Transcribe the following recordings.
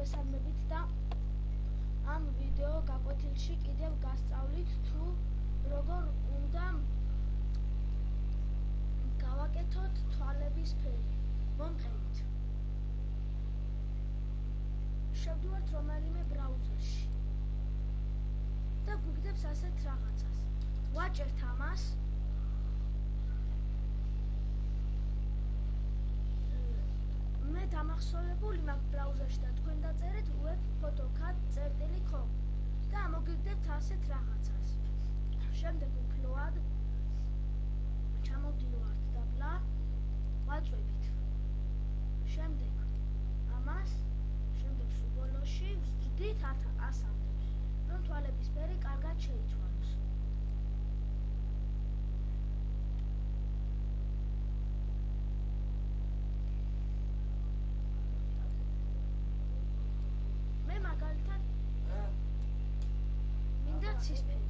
მოგესალმებით და ამ ვიდეო გაკვეთილში კიდევ გასწავლით თუ როგორ უნდა გავაკეთოთ თვალების ფერი. მომყევით. შევდივართ რომელიმე ბრაუზერში და გვიგდებს ასეთ რაღაცას. ვაჭერთ ამას. მე დამახსოვრებული მაქვს ბრაუზერში და თქვენ დაწერეთ web.photocad.com და მოგიგდებთ ასეთ რაღაცას. შემდეგ უფლოად ჩამოვდივართ დაბლა, ვაწვევით. შემდეგ ამას, შემდეგ სუბოლოში ვზრდით ასამდე, რომ თვალების ფერი კარგად შეიცვალოს. მე მაგალითად მინდა ცისფერი.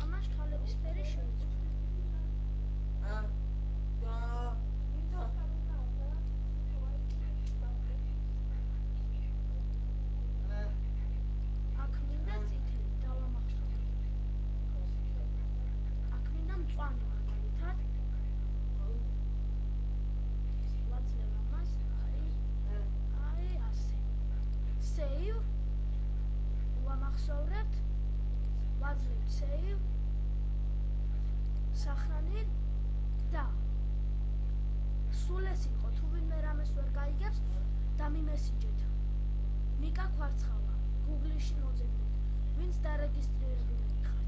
ამას თვალების ფერი შეიცვალა. აქ მინდა წითელი, დავამახსოვრე. აქ მინდა მწვანე მაგალითად. ვაძლევ ამას, აი ასე. Save. ვამახსოვრებთ. ვაძლევთ save. სახრანით და სულ ეს იყო, თუ ვინმე რამეს ვერ გაიგებს, დამიმესიჯეთ. ნიკა ქვარცხავა, Google-ში მოძებნეთ, ვინც დარეგისტრირებული ხარ.